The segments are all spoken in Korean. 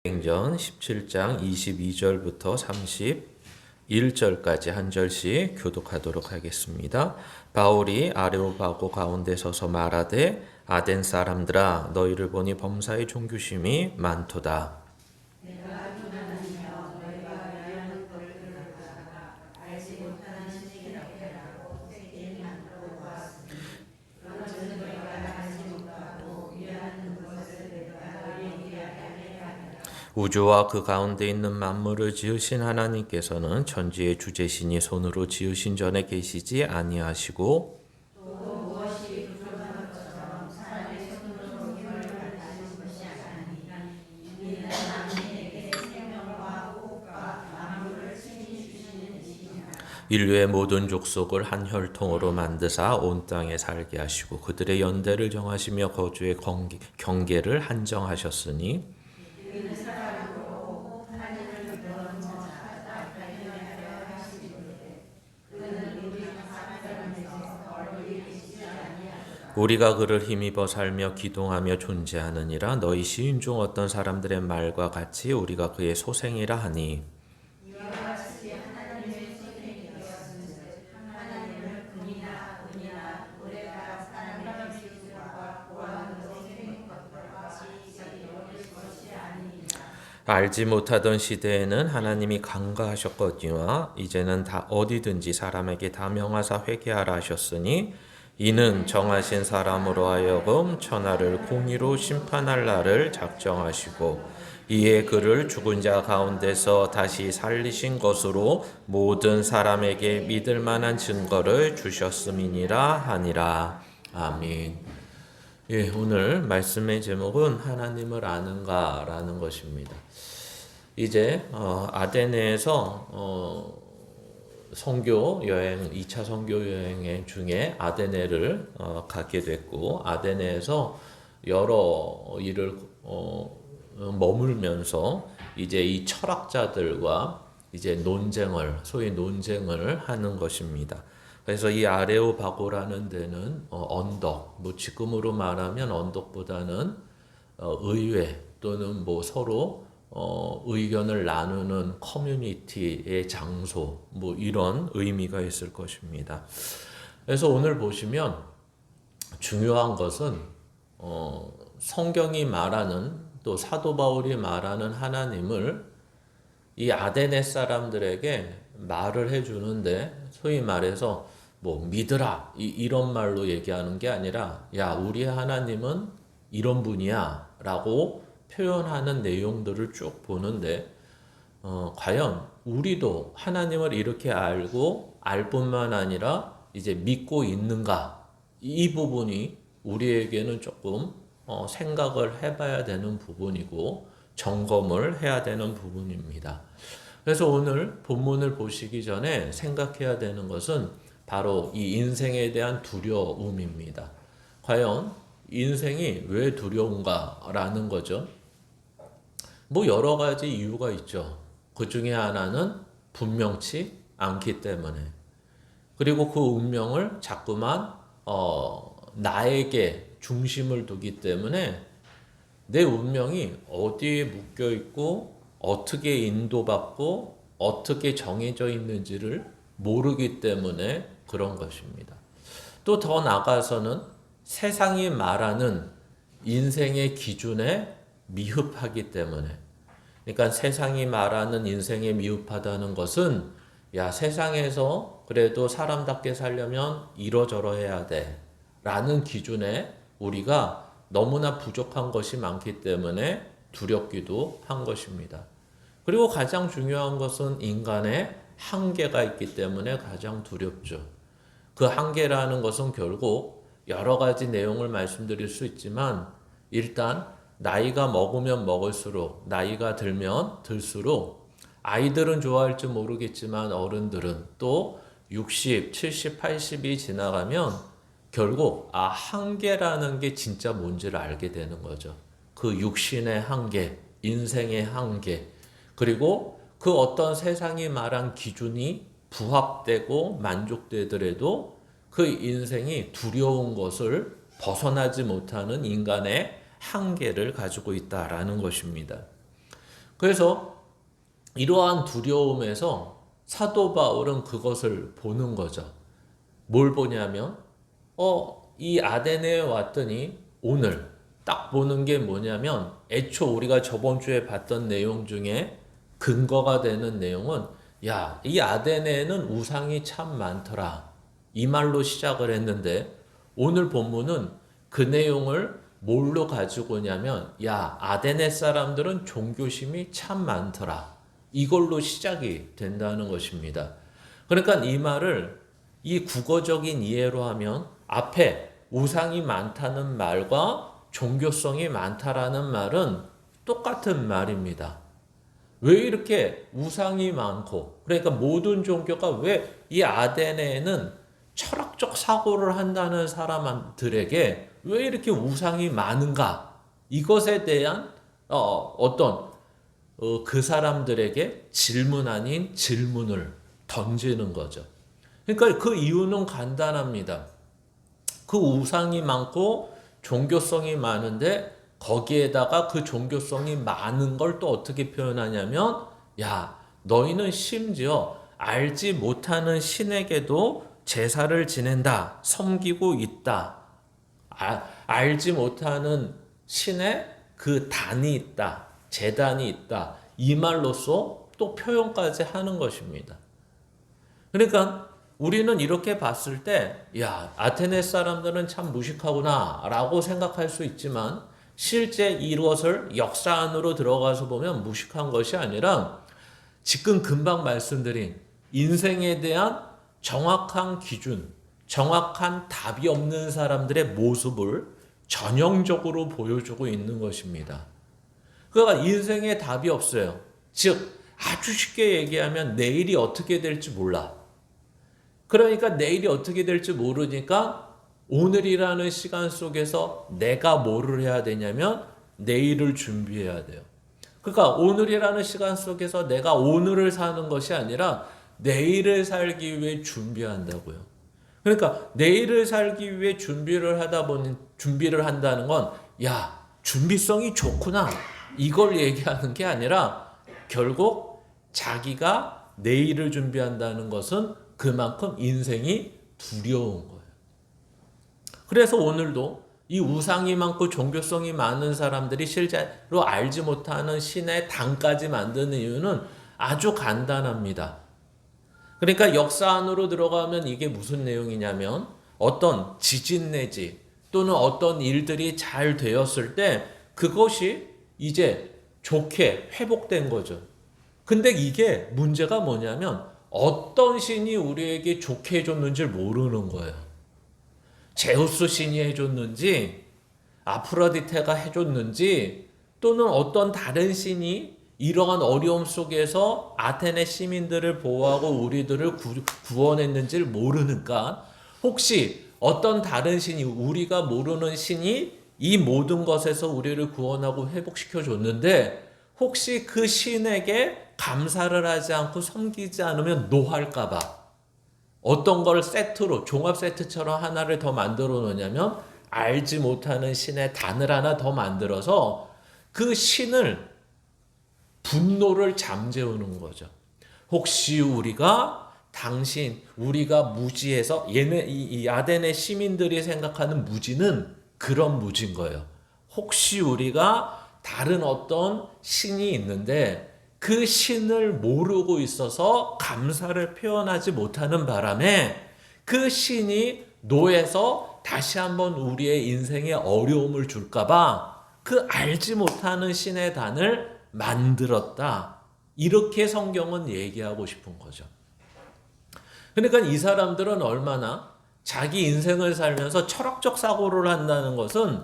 사도행전 17장 22절부터 31절까지 한 절씩 교독하도록 하겠습니다. 바울이 아레오바고 가운데 서서 말하되 아덴 사람들아 너희를 보니 범사의 종교심이 많도다. 우주와 그 가운데 있는 만물을 지으신 하나님께서는 천지의 주재신이 손으로 지으신 전에 계시지 아니하시고 인류의 모든 족속을 한 혈통으로 만드사 온 땅에 살게 하시고 그들의 연대를 정하시며 거주의 경계를 한정하셨으니 우리가 그를 힘입어 살며 기동하며 존재하느니라. 너희 시인 중 어떤 사람들의 말과 같이 우리가 그의 소생이라 하니 알지 못하던 시대에는 하나님이 간과하셨거니와 이제는 다 어디든지 사람에게 다 명하사 회개하라 하셨으니 이는 정하신 사람으로 하여금 천하를 공의로 심판할 날을 작정하시고 이에 그를 죽은 자 가운데서 다시 살리신 것으로 모든 사람에게 믿을 만한 증거를 주셨음이니라 하니라. 아멘. 예, 오늘 말씀의 제목은 하나님을 아는가라는 것입니다. 이제 아데네에서 선교 여행 2차 선교 여행 중에 아데네를 가게 됐고 아데네에서 여러 일을 머물면서 이제 이 철학자들과 이제 소위 논쟁을 하는 것입니다. 그래서 이 아레오바고라는 데는 언덕, 지금으로 말하면 언덕보다는 의회 또는 서로 의견을 나누는 커뮤니티의 장소, 이런 의미가 있을 것입니다. 그래서 오늘 보시면 중요한 것은 성경이 말하는 또 사도 바울이 말하는 하나님을 이 아데네 사람들에게 말을 해주는데 소위 말해서 믿으라 이런 말로 얘기하는 게 아니라 야 우리의 하나님은 이런 분이야 라고 표현하는 내용들을 쭉 보는데 과연 우리도 하나님을 이렇게 알고 알 뿐만 아니라 이제 믿고 있는가 이 부분이 우리에게는 조금 생각을 해봐야 되는 부분이고 점검을 해야 되는 부분입니다. 그래서 오늘 본문을 보시기 전에 생각해야 되는 것은 바로 이 인생에 대한 두려움입니다. 과연 인생이 왜 두려운가라는 거죠. 여러 가지 이유가 있죠. 그 중에 하나는 분명치 않기 때문에. 그리고 그 운명을 자꾸만 나에게 중심을 두기 때문에 내 운명이 어디에 묶여 있고 어떻게 인도받고 어떻게 정해져 있는지를 모르기 때문에 그런 것입니다. 또 더 나아가서는 세상이 말하는 인생의 기준에 미흡하기 때문에 그러니까 세상이 말하는 인생에 미흡하다는 것은 야 세상에서 그래도 사람답게 살려면 이러저러 해야 돼 라는 기준에 우리가 너무나 부족한 것이 많기 때문에 두렵기도 한 것입니다. 그리고 가장 중요한 것은 인간의 한계가 있기 때문에 가장 두렵죠. 그 한계라는 것은 결국 여러 가지 내용을 말씀드릴 수 있지만 일단 나이가 먹으면 먹을수록 나이가 들면 들수록 아이들은 좋아할지 모르겠지만 어른들은 또 60, 70, 80이 지나가면 결국 한계라는 게 진짜 뭔지를 알게 되는 거죠. 그 육신의 한계, 인생의 한계, 그리고 그 어떤 세상이 말한 기준이 부합되고 만족되더라도 그 인생이 두려운 것을 벗어나지 못하는 인간의 한계를 가지고 있다라는 것입니다. 그래서 이러한 두려움에서 사도 바울은 그것을 보는 거죠. 뭘 보냐면 이 아데네에 왔더니 오늘 딱 보는 게 뭐냐면 애초 우리가 저번 주에 봤던 내용 중에 근거가 되는 내용은 야, 이 아데네에는 우상이 참 많더라. 이 말로 시작을 했는데 오늘 본문은 그 내용을 뭘로 가지고 오냐면 야, 아데네 사람들은 종교심이 참 많더라. 이걸로 시작이 된다는 것입니다. 그러니까 이 말을 이 국어적인 이해로 하면 앞에 우상이 많다는 말과 종교성이 많다라는 말은 똑같은 말입니다. 왜 이렇게 우상이 많고, 그러니까 모든 종교가 왜 이 아데네에는 철학적 사고를 한다는 사람들에게 왜 이렇게 우상이 많은가? 이것에 대한 그 사람들에게 질문 아닌 질문을 던지는 거죠. 그러니까 그 이유는 간단합니다. 그 우상이 많고 종교성이 많은데 거기에다가 그 종교성이 많은 걸 또 어떻게 표현하냐면 야, 너희는 심지어 알지 못하는 신에게도 제사를 지낸다. 섬기고 있다. 알지 못하는 신의 그 단이 있다. 제단이 있다. 이 말로써 또 표현까지 하는 것입니다. 그러니까 우리는 이렇게 봤을 때, 야, 아테네 사람들은 참 무식하구나 라고 생각할 수 있지만 실제 이것을 역사 안으로 들어가서 보면 무식한 것이 아니라 지금 금방 말씀드린 인생에 대한 정확한 기준, 정확한 답이 없는 사람들의 모습을 전형적으로 보여주고 있는 것입니다. 그러니까 인생에 답이 없어요. 즉, 아주 쉽게 얘기하면 내일이 어떻게 될지 몰라. 그러니까 내일이 어떻게 될지 모르니까 오늘이라는 시간 속에서 내가 뭐를 해야 되냐면 내일을 준비해야 돼요. 그러니까 오늘이라는 시간 속에서 내가 오늘을 사는 것이 아니라 내일을 살기 위해 준비한다고요. 그러니까 내일을 살기 위해 준비를 한다는 건 야, 준비성이 좋구나. 이걸 얘기하는 게 아니라 결국 자기가 내일을 준비한다는 것은 그만큼 인생이 두려운 거예요. 그래서 오늘도 이 우상이 많고 종교성이 많은 사람들이 실제로 알지 못하는 신의 단까지 만드는 이유는 아주 간단합니다. 그러니까 역사 안으로 들어가면 이게 무슨 내용이냐면 어떤 지진 내지 또는 어떤 일들이 잘 되었을 때 그것이 이제 좋게 회복된 거죠. 근데 이게 문제가 뭐냐면 어떤 신이 우리에게 좋게 해줬는지 모르는 거예요. 제우스 신이 해줬는지 아프로디테가 해줬는지 또는 어떤 다른 신이 이러한 어려움 속에서 아테네 시민들을 보호하고 우리들을 구원했는지를 모르니까 혹시 어떤 다른 신이 우리가 모르는 신이 이 모든 것에서 우리를 구원하고 회복시켜 줬는데 혹시 그 신에게 감사를 하지 않고 섬기지 않으면 노할까봐 어떤 걸 세트로 종합 세트처럼 하나를 더 만들어 놓냐면 알지 못하는 신의 단을 하나 더 만들어서 그 신을 분노를 잠재우는 거죠. 혹시 우리가 무지해서 이 아덴의 시민들이 생각하는 무지는 그런 무지인 거예요. 혹시 우리가 다른 어떤 신이 있는데 그 신을 모르고 있어서 감사를 표현하지 못하는 바람에 그 신이 노해서 다시 한번 우리의 인생에 어려움을 줄까봐 그 알지 못하는 신의 단을 만들었다. 이렇게 성경은 얘기하고 싶은 거죠. 그러니까 이 사람들은 얼마나 자기 인생을 살면서 철학적 사고를 한다는 것은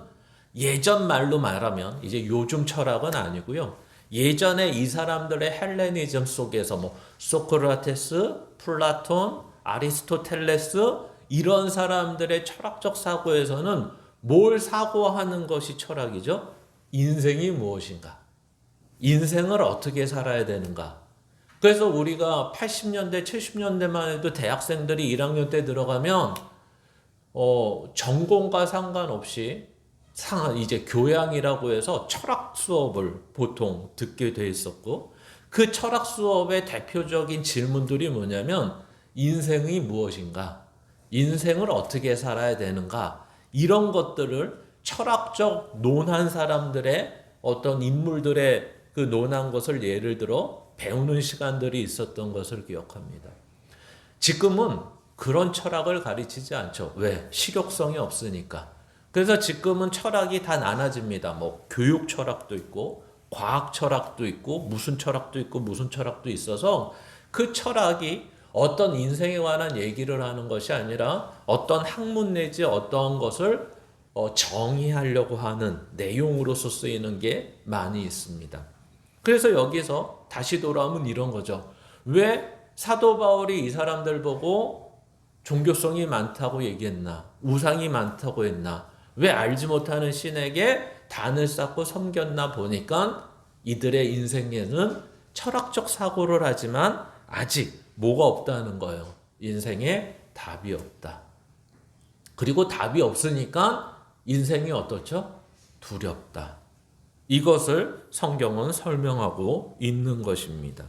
예전 말로 말하면 이제 요즘 철학은 아니고요. 예전에 이 사람들의 헬레니즘 속에서 소크라테스, 플라톤, 아리스토텔레스 이런 사람들의 철학적 사고에서는 뭘 사고하는 것이 철학이죠? 인생이 무엇인가? 인생을 어떻게 살아야 되는가? 그래서 우리가 80년대, 70년대만 해도 대학생들이 1학년 때 들어가면 전공과 상관없이 이제 교양이라고 해서 철학 수업을 보통 듣게 돼 있었고, 그 철학 수업의 대표적인 질문들이 뭐냐면 인생이 무엇인가, 인생을 어떻게 살아야 되는가, 이런 것들을 철학적 논한 사람들의 어떤 인물들의 그 논한 것을 예를 들어 배우는 시간들이 있었던 것을 기억합니다. 지금은 그런 철학을 가르치지 않죠. 왜? 실용성이 없으니까. 그래서 지금은 철학이 다 나눠집니다. 뭐 교육 철학도 있고 과학 철학도 있고 무슨 철학도 있고 무슨 철학도 있어서 그 철학이 어떤 인생에 관한 얘기를 하는 것이 아니라 어떤 학문 내지 어떤 것을 정의하려고 하는 내용으로서 쓰이는 게 많이 있습니다. 그래서 여기서 다시 돌아오면 이런 거죠. 왜 사도 바울이 이 사람들 보고 종교성이 많다고 얘기했나? 우상이 많다고 했나? 왜 알지 못하는 신에게 단을 쌓고 섬겼나 보니까 이들의 인생에는 철학적 사고를 하지만 아직 뭐가 없다는 거예요. 인생에 답이 없다. 그리고 답이 없으니까 인생이 어떻죠? 두렵다. 이것을 성경은 설명하고 있는 것입니다.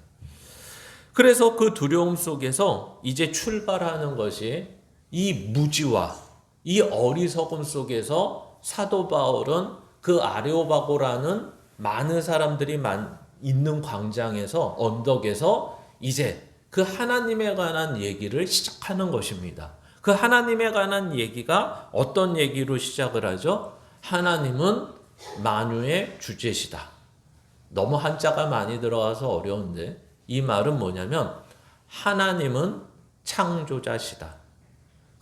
그래서 그 두려움 속에서 이제 출발하는 것이 이 무지와 이 어리석음 속에서 사도 바울은 그 아레오바고라는 많은 사람들이 있는 광장에서 언덕에서 이제 그 하나님에 관한 얘기를 시작하는 것입니다. 그 하나님에 관한 얘기가 어떤 얘기로 시작을 하죠? 하나님은 만유의 주제시다. 너무 한자가 많이 들어가서 어려운데 이 말은 뭐냐면 하나님은 창조자시다.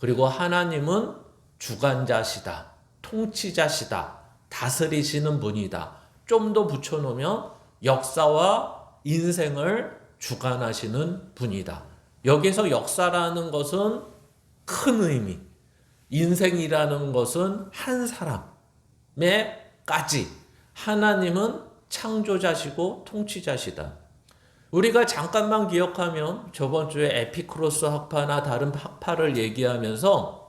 그리고 하나님은 주관자시다. 통치자시다. 다스리시는 분이다. 좀 더 붙여놓으면 역사와 인생을 주관하시는 분이다. 여기서 역사라는 것은 큰 의미, 인생이라는 것은 한 사람에까지 하나님은 창조자시고 통치자시다. 우리가 잠깐만 기억하면 저번 주에 에피쿠로스 학파나 다른 학파를 얘기하면서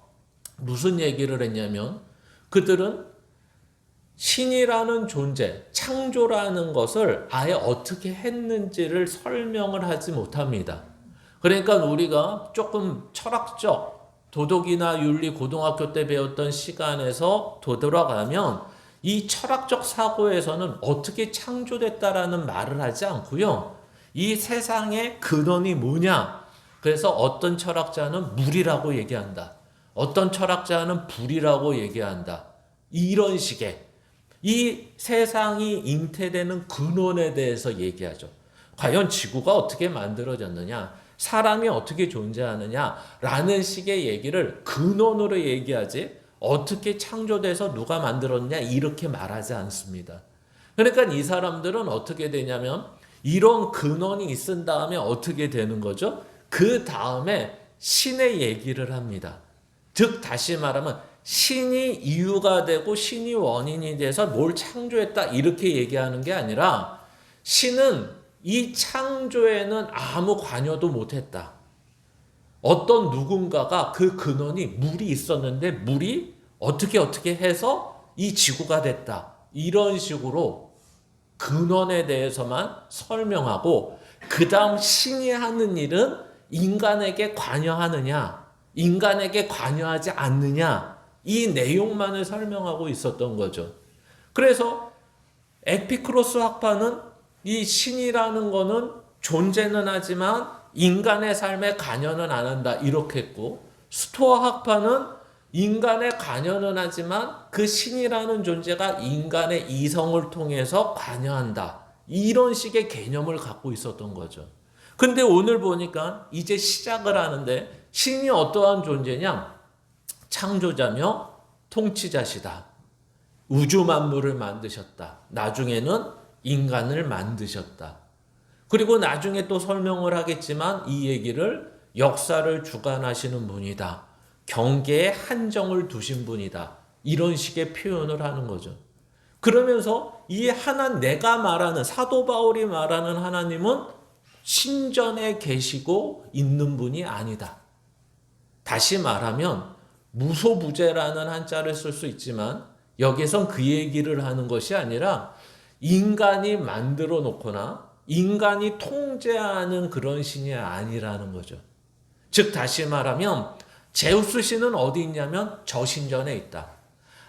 무슨 얘기를 했냐면 그들은 신이라는 존재, 창조라는 것을 아예 어떻게 했는지를 설명을 하지 못합니다. 그러니까 우리가 조금 철학적 도덕이나 윤리 고등학교 때 배웠던 시간에서 되돌아가면 이 철학적 사고에서는 어떻게 창조됐다라는 말을 하지 않고요. 이 세상의 근원이 뭐냐? 그래서 어떤 철학자는 물이라고 얘기한다. 어떤 철학자는 불이라고 얘기한다. 이런 식의 이 세상이 잉태되는 근원에 대해서 얘기하죠. 과연 지구가 어떻게 만들어졌느냐? 사람이 어떻게 존재하느냐라는 식의 얘기를 근원으로 얘기하지 어떻게 창조돼서 누가 만들었냐 이렇게 말하지 않습니다. 그러니까 이 사람들은 어떻게 되냐면 이런 근원이 있은 다음에 어떻게 되는 거죠? 그 다음에 신의 얘기를 합니다. 즉 다시 말하면 신이 이유가 되고 신이 원인이 돼서 뭘 창조했다 이렇게 얘기하는 게 아니라 신은 이 창조에는 아무 관여도 못했다. 어떤 누군가가 그 근원이 물이 있었는데 물이 어떻게 해서 이 지구가 됐다. 이런 식으로 근원에 대해서만 설명하고 그 다음 신이 하는 일은 인간에게 관여하느냐 인간에게 관여하지 않느냐 이 내용만을 설명하고 있었던 거죠. 그래서 에피쿠로스 학파는 이 신이라는 거는 존재는 하지만 인간의 삶에 관여는 안 한다 이렇게 했고 스토아 학파는 인간의 관여는 하지만 그 신이라는 존재가 인간의 이성을 통해서 관여한다. 이런 식의 개념을 갖고 있었던 거죠. 근데 오늘 보니까 이제 시작을 하는데 신이 어떠한 존재냐? 창조자며 통치자시다. 우주 만물을 만드셨다. 나중에는 인간을 만드셨다. 그리고 나중에 또 설명을 하겠지만 이 얘기를 역사를 주관하시는 분이다. 경계에 한정을 두신 분이다. 이런 식의 표현을 하는 거죠. 그러면서 이 내가 말하는 사도 바울이 말하는 하나님은 신전에 계시고 있는 분이 아니다. 다시 말하면 무소부재라는 한자를 쓸 수 있지만 여기선 그 얘기를 하는 것이 아니라 인간이 만들어 놓거나 인간이 통제하는 그런 신이 아니라는 거죠. 즉 다시 말하면 제우스 신은 어디 있냐면 저 신전에 있다.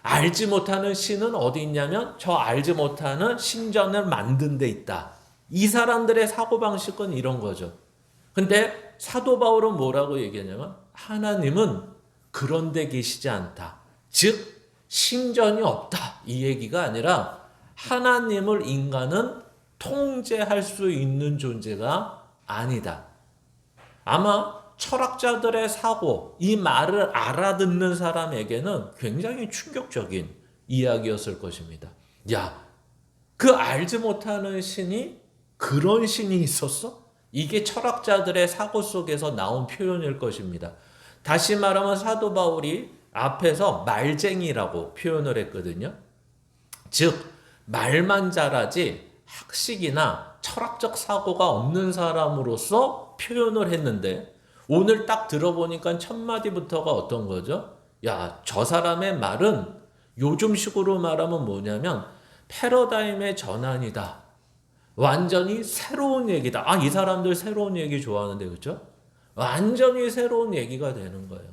알지 못하는 신은 어디 있냐면 저 알지 못하는 신전을 만든 데 있다. 이 사람들의 사고방식은 이런 거죠. 근데 사도 바울은 뭐라고 얘기하냐면 하나님은 그런 데 계시지 않다. 즉 신전이 없다. 이 얘기가 아니라 하나님을 인간은 통제할 수 있는 존재가 아니다. 아마 철학자들의 사고, 이 말을 알아듣는 사람에게는 굉장히 충격적인 이야기였을 것입니다. 야, 그 알지 못하는 신이 그런 신이 있었어? 이게 철학자들의 사고 속에서 나온 표현일 것입니다. 다시 말하면 사도 바울이 앞에서 말쟁이라고 표현을 했거든요. 즉 말만 잘하지 학식이나 철학적 사고가 없는 사람으로서 표현을 했는데 오늘 딱 들어보니까 첫 마디부터가 어떤 거죠? 야, 저 사람의 말은 요즘식으로 말하면 뭐냐면 패러다임의 전환이다. 완전히 새로운 얘기다. 아, 이 사람들 새로운 얘기 좋아하는데 그렇죠? 완전히 새로운 얘기가 되는 거예요.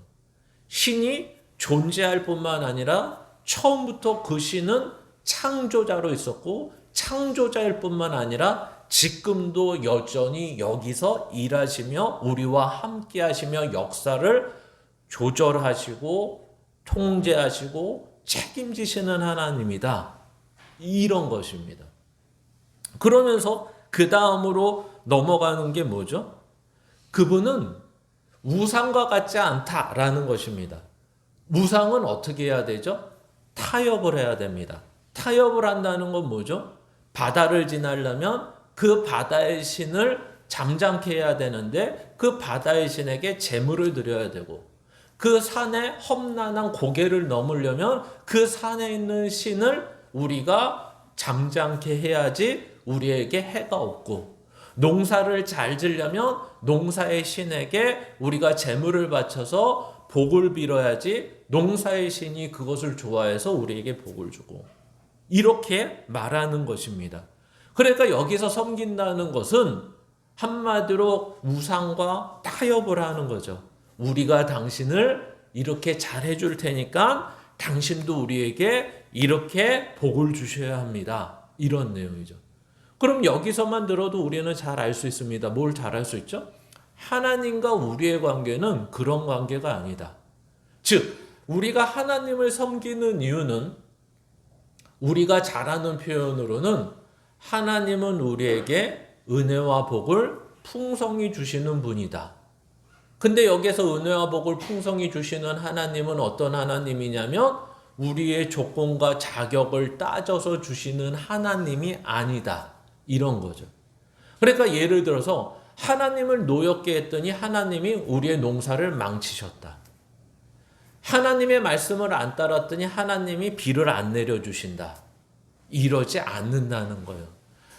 신이 존재할 뿐만 아니라 처음부터 그 신은 창조자로 있었고 창조자일 뿐만 아니라 지금도 여전히 여기서 일하시며 우리와 함께 하시며 역사를 조절하시고 통제하시고 책임지시는 하나님이다. 이런 것입니다. 그러면서 그 다음으로 넘어가는 게 뭐죠? 그분은 우상과 같지 않다라는 것입니다. 우상은 어떻게 해야 되죠? 타협을 해야 됩니다. 타협을 한다는 건 뭐죠? 바다를 지나려면 그 바다의 신을 잠잠케 해야 되는데 그 바다의 신에게 제물을 드려야 되고 그 산에 험난한 고개를 넘으려면 그 산에 있는 신을 우리가 잠잠케 해야지 우리에게 해가 없고 농사를 잘 지려면 농사의 신에게 우리가 제물을 바쳐서 복을 빌어야지 농사의 신이 그것을 좋아해서 우리에게 복을 주고 이렇게 말하는 것입니다. 그러니까 여기서 섬긴다는 것은 한마디로 우상과 타협을 하는 거죠. 우리가 당신을 이렇게 잘해 줄 테니까 당신도 우리에게 이렇게 복을 주셔야 합니다. 이런 내용이죠. 그럼 여기서만 들어도 우리는 잘 알 수 있습니다. 뭘 잘 알 수 있죠? 하나님과 우리의 관계는 그런 관계가 아니다. 즉, 우리가 하나님을 섬기는 이유는 우리가 잘하는 표현으로는 하나님은 우리에게 은혜와 복을 풍성히 주시는 분이다. 근데 여기서 은혜와 복을 풍성히 주시는 하나님은 어떤 하나님이냐면 우리의 조건과 자격을 따져서 주시는 하나님이 아니다. 이런 거죠. 그러니까 예를 들어서 하나님을 노엽게 했더니 하나님이 우리의 농사를 망치셨다. 하나님의 말씀을 안 따랐더니 하나님이 비를 안 내려주신다. 이러지 않는다는 거예요.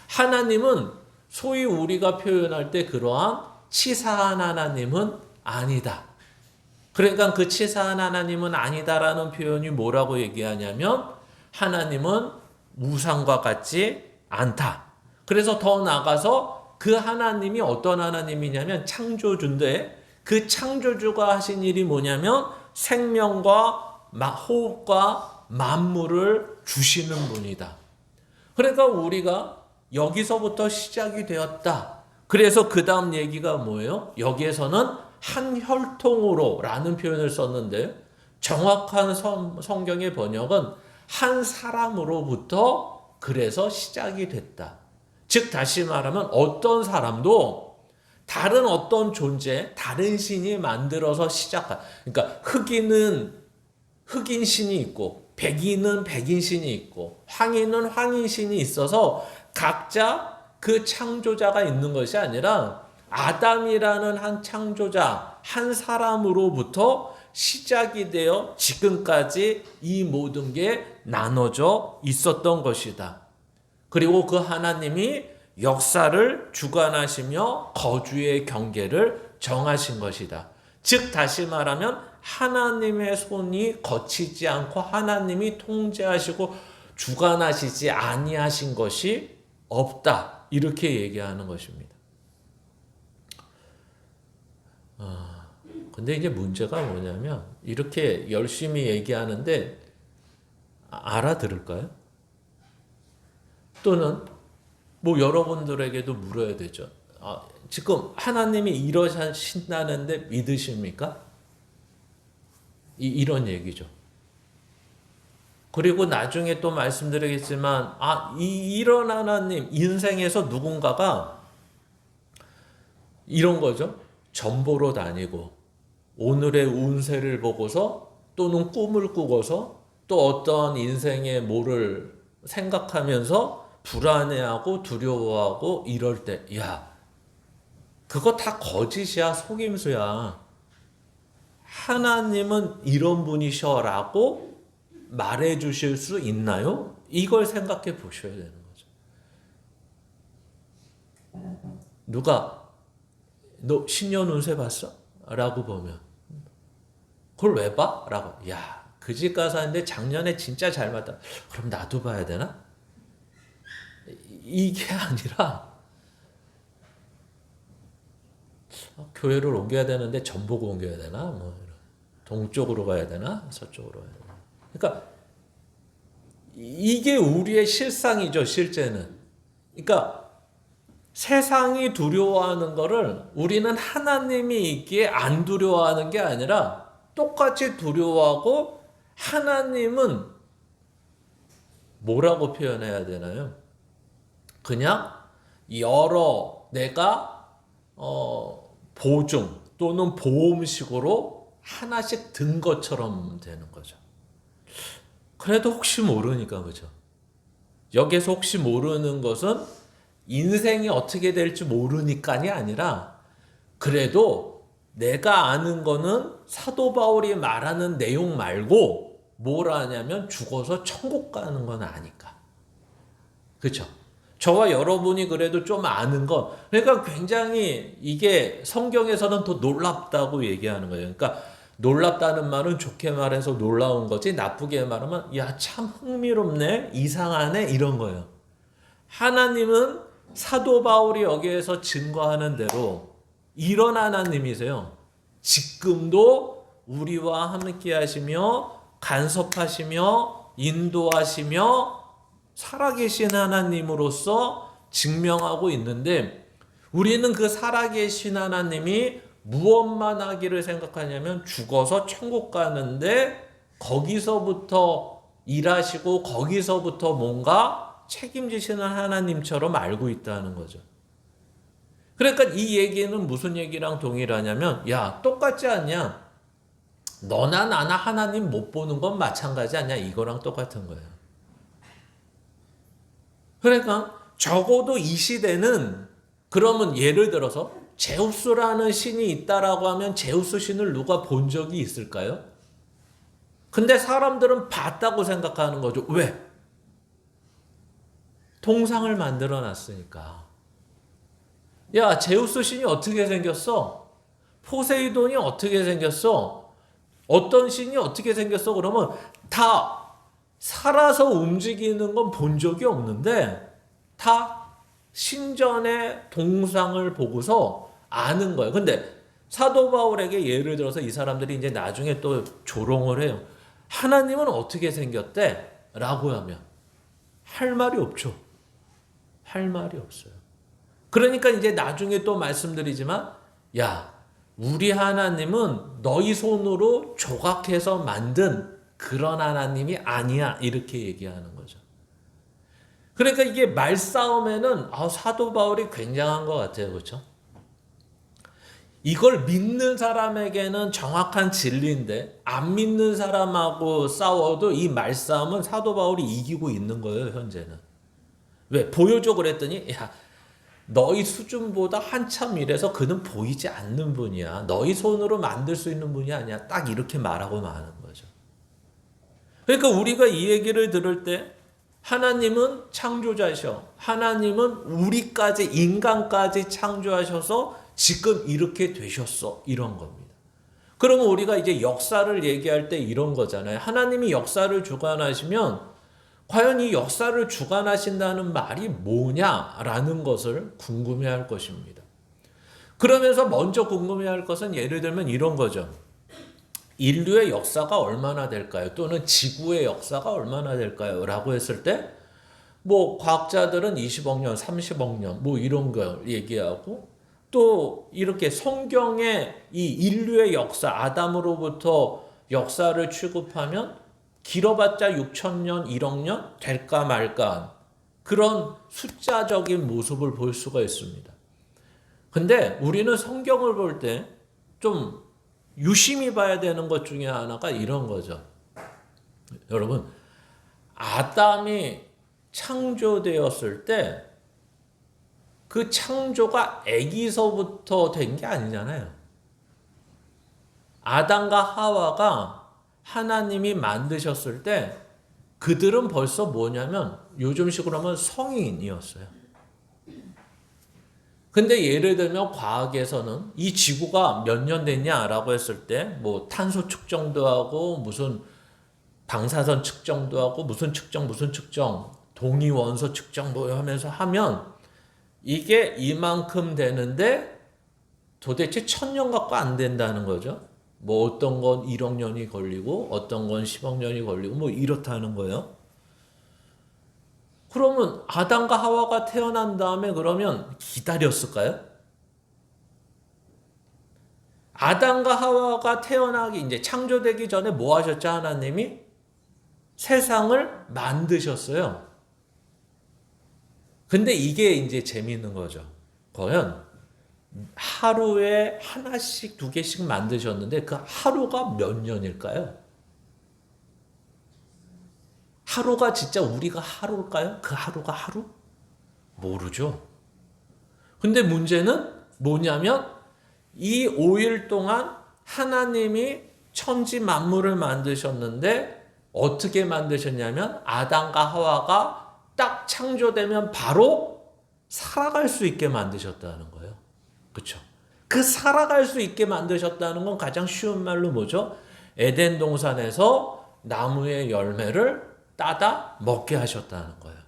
하나님은 소위 우리가 표현할 때 그러한 치사한 하나님은 아니다. 그러니까 그 치사한 하나님은 아니다라는 표현이 뭐라고 얘기하냐면 하나님은 우상과 같지 않다. 그래서 더 나아가서 그 하나님이 어떤 하나님이냐면 창조주인데 그 창조주가 하신 일이 뭐냐면 생명과 호흡과 만물을 주시는 분이다. 그러니까 우리가 여기서부터 시작이 되었다. 그래서 그 다음 얘기가 뭐예요? 여기에서는 한 혈통으로 라는 표현을 썼는데 정확한 성경의 번역은 한 사람으로부터 그래서 시작이 됐다. 즉 다시 말하면 어떤 사람도 다른 어떤 존재, 다른 신이 만들어서 시작한. 그러니까 흑인은 흑인 신이 있고 백인은 백인 신이 있고 황인은 황인 신이 있어서 각자 그 창조자가 있는 것이 아니라 아담이라는 한 창조자, 한 사람으로부터 시작이 되어 지금까지 이 모든 게 나눠져 있었던 것이다. 그리고 그 하나님이 역사를 주관하시며 거주의 경계를 정하신 것이다. 즉 다시 말하면 하나님의 손이 거치지 않고 하나님이 통제하시고 주관하시지 아니하신 것이 없다. 이렇게 얘기하는 것입니다. 근데 이제 문제가 뭐냐면 이렇게 열심히 얘기하는데 알아들을까요? 또는 뭐 여러분들에게도 물어야 되죠. 지금 하나님이 이러신다는데 믿으십니까? 이런 얘기죠. 그리고 나중에 또 말씀드리겠지만 이런 하나님 인생에서 누군가가 이런 거죠. 전보로 다니고 오늘의 운세를 보고서 또는 꿈을 꾸고서 또 어떤 인생의 뭐를 생각하면서 불안해하고 두려워하고 이럴 때 그거 다 거짓이야, 속임수야. 하나님은 이런 분이셔라고 말해 주실 수 있나요? 이걸 생각해 보셔야 되는 거죠. 누가 너 신년 운세 봤어? 라고 보면 그걸 왜 봐? 라고 그 집 가서 하는데 작년에 진짜 잘 맞다. 그럼 나도 봐야 되나? 이게 아니라 교회를 옮겨야 되는데 전보고 옮겨야 되나? 뭐 동쪽으로 가야 되나? 서쪽으로 가야 되나? 그러니까 이게 우리의 실상이죠, 실제는. 그러니까 세상이 두려워하는 거를 우리는 하나님이 있기에 안 두려워하는 게 아니라 똑같이 두려워하고 하나님은 뭐라고 표현해야 되나요? 그냥 여러 내가 보증 또는 보험식으로 하나씩 든 것처럼 되는 거죠. 그래도 혹시 모르니까 그죠. 여기서 혹시 모르는 것은 인생이 어떻게 될지 모르니까이 아니라 그래도 내가 아는 거는 사도 바울이 말하는 내용 말고 뭘 아냐면 죽어서 천국 가는 건 아니까. 그렇죠? 저와 여러분이 그래도 좀 아는 거, 그러니까 굉장히 이게 성경에서는 더 놀랍다고 얘기하는 거예요. 그러니까 놀랍다는 말은 좋게 말해서 놀라운 거지, 나쁘게 말하면 참 흥미롭네, 이상하네 이런 거예요. 하나님은 사도 바울이 여기에서 증거하는 대로 이런 하나님이세요. 지금도 우리와 함께 하시며 간섭하시며 인도하시며 살아계신 하나님으로서 증명하고 있는데 우리는 그 살아계신 하나님이 무엇만 하기를 생각하냐면 죽어서 천국 가는데 거기서부터 일하시고 거기서부터 뭔가 책임지시는 하나님처럼 알고 있다는 거죠. 그러니까 이 얘기는 무슨 얘기랑 동일하냐면 똑같지 않냐? 너나 나나 하나님 못 보는 건 마찬가지 아니야? 이거랑 똑같은 거예요. 그러니까 적어도 이 시대는 그러면 예를 들어서 제우스라는 신이 있다라고 하면 제우스 신을 누가 본 적이 있을까요? 근데 사람들은 봤다고 생각하는 거죠. 왜? 동상을 만들어 놨으니까. 제우스 신이 어떻게 생겼어? 포세이돈이 어떻게 생겼어? 어떤 신이 어떻게 생겼어? 그러면 다 살아서 움직이는 건 본 적이 없는데 다 신전의 동상을 보고서 아는 거예요. 근데 사도 바울에게 예를 들어서 이 사람들이 이제 나중에 또 조롱을 해요. 하나님은 어떻게 생겼대? 라고 하면 할 말이 없죠. 할 말이 없어요. 그러니까 이제 나중에 또 말씀드리지만 우리 하나님은 너희 손으로 조각해서 만든 그런 하나님이 아니야. 이렇게 얘기하는 거죠. 그러니까 이게 말싸움에는 사도 바울이 굉장한 것 같아요. 그렇죠? 이걸 믿는 사람에게는 정확한 진리인데 안 믿는 사람하고 싸워도 이 말싸움은 사도 바울이 이기고 있는 거예요. 현재는. 왜? 보여줘 그랬더니 너희 수준보다 한참 이래서 그는 보이지 않는 분이야. 너희 손으로 만들 수 있는 분이 아니야. 딱 이렇게 말하고 마는 거죠. 그러니까 우리가 이 얘기를 들을 때 하나님은 창조자셔. 하나님은 우리까지 인간까지 창조하셔서 지금 이렇게 되셨어. 이런 겁니다. 그러면 우리가 이제 역사를 얘기할 때 이런 거잖아요. 하나님이 역사를 주관하시면 과연 이 역사를 주관하신다는 말이 뭐냐라는 것을 궁금해할 것입니다. 그러면서 먼저 궁금해할 것은 예를 들면 이런 거죠. 인류의 역사가 얼마나 될까요? 또는 지구의 역사가 얼마나 될까요? 라고 했을 때 뭐 과학자들은 20억 년, 30억 년 뭐 이런 걸 얘기하고 또 이렇게 성경의 이 인류의 역사, 아담으로부터 역사를 취급하면 길어봤자 6천 년, 1억 년 될까 말까 그런 숫자적인 모습을 볼 수가 있습니다. 근데 우리는 성경을 볼 때 좀 유심히 봐야 되는 것 중에 하나가 이런 거죠. 여러분, 아담이 창조되었을 때 그 창조가 애기서부터 된 게 아니잖아요. 아담과 하와가 하나님이 만드셨을 때 그들은 벌써 뭐냐면 요즘식으로 하면 성인이었어요. 근데 예를 들면 과학에서는 이 지구가 몇 년 됐냐라고 했을 때 뭐 탄소 측정도 하고 무슨 방사선 측정도 하고 무슨 측정 동위 원소 측정 뭐 하면서 하면 이게 이만큼 되는데 도대체 1000년 갖고 안 된다는 거죠. 뭐 어떤 건 1억 년이 걸리고 어떤 건 10억 년이 걸리고 뭐 이렇다는 거예요. 그러면 아담과 하와가 태어난 다음에 그러면 기다렸을까요? 아담과 하와가 태어나기 이제 창조되기 전에 뭐 하셨죠? 하나님이 세상을 만드셨어요. 근데 이게 이제 재미있는 거죠. 과연 하루에 하나씩 두 개씩 만드셨는데 그 하루가 몇 년일까요? 하루가 진짜 우리가 하루일까요? 그 하루가 하루? 모르죠. 근데 문제는 뭐냐면 이 5일 동안 하나님이 천지 만물을 만드셨는데 어떻게 만드셨냐면 아담과 하와가 딱 창조되면 바로 살아갈 수 있게 만드셨다는 거예요. 그렇죠? 그 살아갈 수 있게 만드셨다는 건 가장 쉬운 말로 뭐죠? 에덴 동산에서 나무의 열매를 따다 먹게 하셨다는 거예요.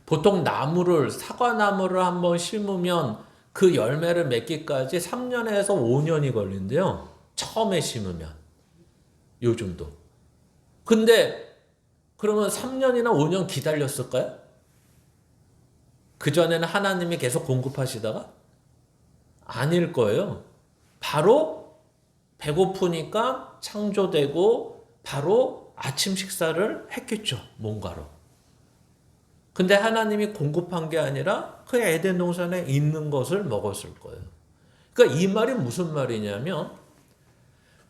보통 나무를 사과나무를 한번 심으면 그 열매를 맺기까지 3년에서 5년이 걸린대요. 처음에 심으면. 요즘도. 근데 그러면 3년이나 5년 기다렸을까요? 그전에는 하나님이 계속 공급하시다가? 아닐 거예요. 바로 배고프니까 창조되고 바로 아침 식사를 했겠죠. 뭔가로. 근데 하나님이 공급한 게 아니라 그 에덴 동산에 있는 것을 먹었을 거예요. 그러니까 이 말이 무슨 말이냐면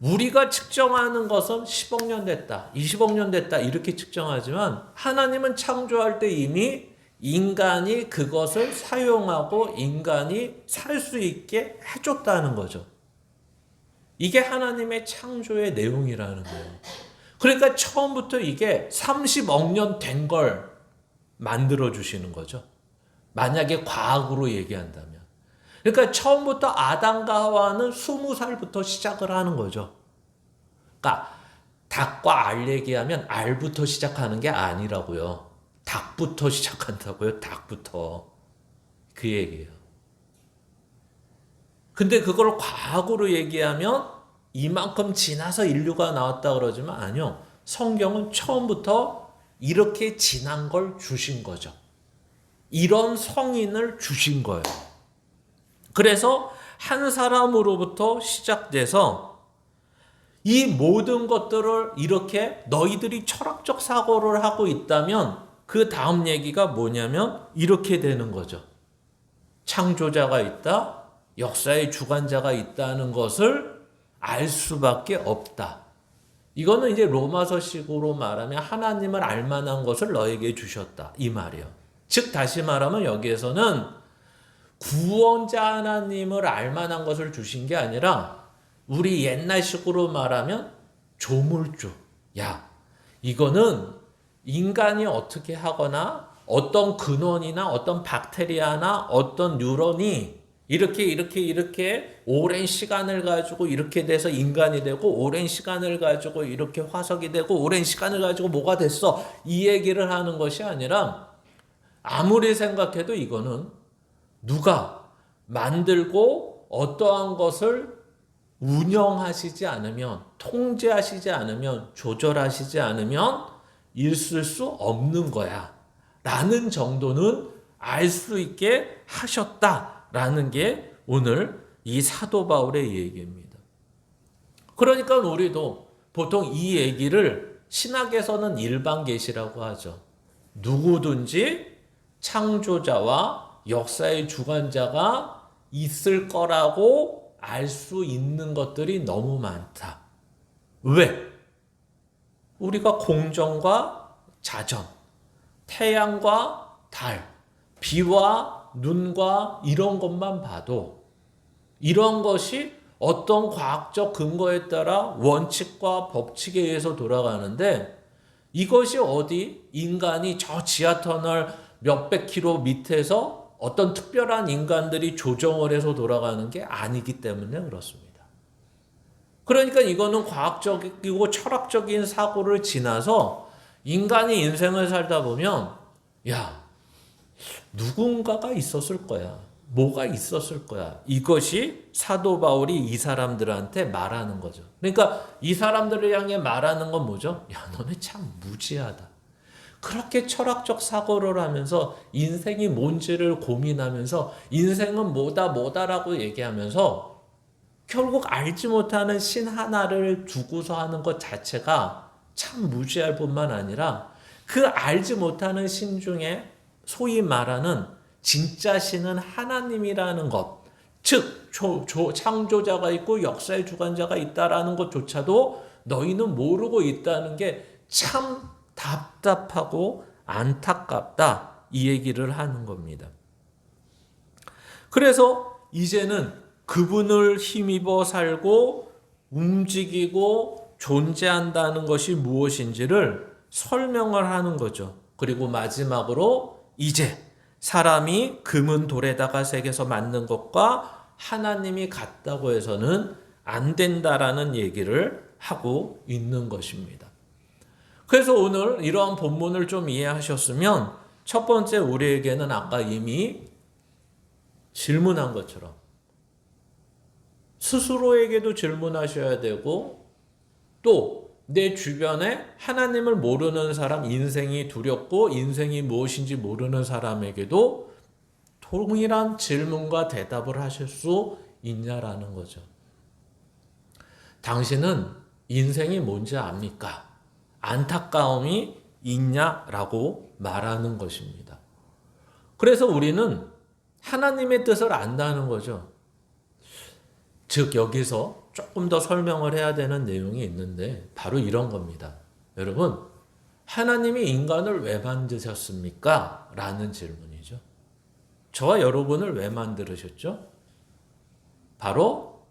우리가 측정하는 것은 10억 년 됐다, 20억 년 됐다 이렇게 측정하지만 하나님은 창조할 때 이미 인간이 그것을 사용하고 인간이 살 수 있게 해줬다는 거죠. 이게 하나님의 창조의 내용이라는 거예요. 그러니까 처음부터 이게 30억 년 된 걸 만들어 주시는 거죠. 만약에 과학으로 얘기한다면. 그러니까 처음부터 아담과 하와는 20살부터 시작을 하는 거죠. 그러니까 닭과 알 얘기하면 알부터 시작하는 게 아니라고요. 닭부터 시작한다고요. 닭부터. 그 얘기예요. 근데 그걸 과학으로 얘기하면 이만큼 지나서 인류가 나왔다 그러지만 아니요. 성경은 처음부터 이렇게 지난 걸 주신 거죠. 이런 성인을 주신 거예요. 그래서 한 사람으로부터 시작돼서 이 모든 것들을 이렇게 너희들이 철학적 사고를 하고 있다면 그 다음 얘기가 뭐냐면 이렇게 되는 거죠. 창조자가 있다, 역사의 주관자가 있다는 것을 알 수밖에 없다. 이거는 이제 로마서식으로 말하면 하나님을 알 만한 것을 너에게 주셨다. 이 말이에요. 즉 다시 말하면 여기에서는 구원자 하나님을 알 만한 것을 주신 게 아니라 우리 옛날식으로 말하면 조물주. 야, 이거는 인간이 어떻게 하거나 어떤 근원이나 어떤 박테리아나 어떤 뉴런이 이렇게 오랜 시간을 가지고 이렇게 돼서 인간이 되고 오랜 시간을 가지고 이렇게 화석이 되고 오랜 시간을 가지고 뭐가 됐어. 이 얘기를 하는 것이 아니라 아무리 생각해도 이거는 누가 만들고 어떠한 것을 운영하시지 않으면, 통제하시지 않으면, 조절하시지 않으면 있을 수 없는 거야 라는 정도는 알 수 있게 하셨다라는 게 오늘 이 사도 바울의 얘기입니다. 그러니까 우리도 보통 이 얘기를 신학에서는 일반 계시라고 하죠. 누구든지 창조자와 역사의 주관자가 있을 거라고 알 수 있는 것들이 너무 많다. 왜? 우리가 공정과 자전, 태양과 달, 비와 눈과 이런 것만 봐도 이런 것이 어떤 과학적 근거에 따라 원칙과 법칙에 의해서 돌아가는데 이것이 어디 인간이 저 지하터널 몇백 킬로 밑에서 어떤 특별한 인간들이 조정을 해서 돌아가는 게 아니기 때문에 그렇습니다. 그러니까 이거는 과학적이고 철학적인 사고를 지나서 인간이 인생을 살다 보면 야, 누군가가 있었을 거야. 뭐가 있었을 거야. 이것이 사도 바울이 이 사람들한테 말하는 거죠. 그러니까 이 사람들을 향해 말하는 건 뭐죠? 야, 너네 참 무지하다. 그렇게 철학적 사고를 하면서 인생이 뭔지를 고민하면서 인생은 뭐다라고 얘기하면서 결국 알지 못하는 신 하나를 두고서 하는 것 자체가 참 무지할 뿐만 아니라 그 알지 못하는 신 중에 소위 말하는 진짜 신은 하나님이라는 것, 즉 창조자가 있고 역사의 주관자가 있다라는 것조차도 너희는 모르고 있다는 게 참 답답하고 안타깝다 이 얘기를 하는 겁니다. 그래서 이제는 그분을 힘입어 살고 움직이고 존재한다는 것이 무엇인지를 설명을 하는 거죠. 그리고 마지막으로 이제 사람이 금은 돌에다가 새겨서 만든 것과 하나님이 같다고 해서는 안 된다라는 얘기를 하고 있는 것입니다. 그래서 오늘 이러한 본문을 좀 이해하셨으면 첫 번째 우리에게는 아까 이미 질문한 것처럼 스스로에게도 질문하셔야 되고 또 내 주변에 하나님을 모르는 사람, 인생이 두렵고 인생이 무엇인지 모르는 사람에게도 동일한 질문과 대답을 하실 수 있냐라는 거죠. 당신은 인생이 뭔지 압니까? 안타까움이 있냐라고 말하는 것입니다. 그래서 우리는 하나님의 뜻을 안다는 거죠. 즉 여기서 조금 더 설명을 해야 되는 내용이 있는데 바로 이런 겁니다. 여러분, 하나님이 인간을 왜 만드셨습니까? 라는 질문이죠. 저와 여러분을 왜 만드셨죠? 바로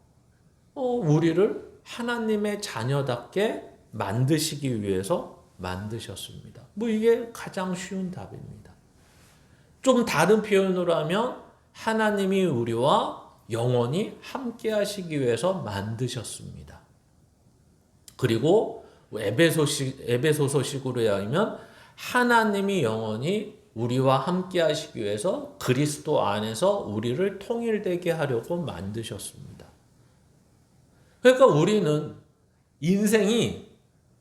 우리를 하나님의 자녀답게 만드시기 위해서 만드셨습니다. 이게 가장 쉬운 답입니다. 좀 다른 표현으로 하면 하나님이 우리와 영원히 함께 하시기 위해서 만드셨습니다. 그리고 에베소서식으로 하면 하나님이 영원히 우리와 함께 하시기 위해서 그리스도 안에서 우리를 통일되게 하려고 만드셨습니다. 그러니까 우리는 인생이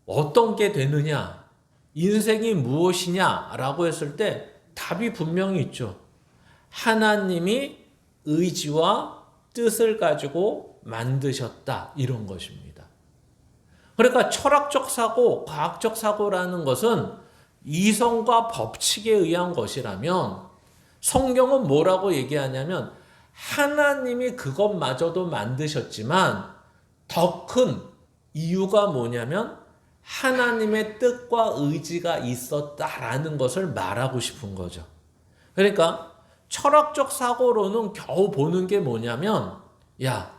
어떤 게 되느냐, 인생이 무엇이냐라고 했을 때 답이 분명히 있죠. 하나님이 의지와 뜻을 가지고 만드셨다 이런 것입니다. 그러니까 철학적 사고, 과학적 사고라는 것은 이성과 법칙에 의한 것이라면 성경은 뭐라고 얘기하냐면 하나님이 그것마저도 만드셨지만 더 큰 이유가 뭐냐면 하나님의 뜻과 의지가 있었다라는 것을 말하고 싶은 거죠. 그러니까 철학적 사고로는 겨우 보는 게 뭐냐면 야,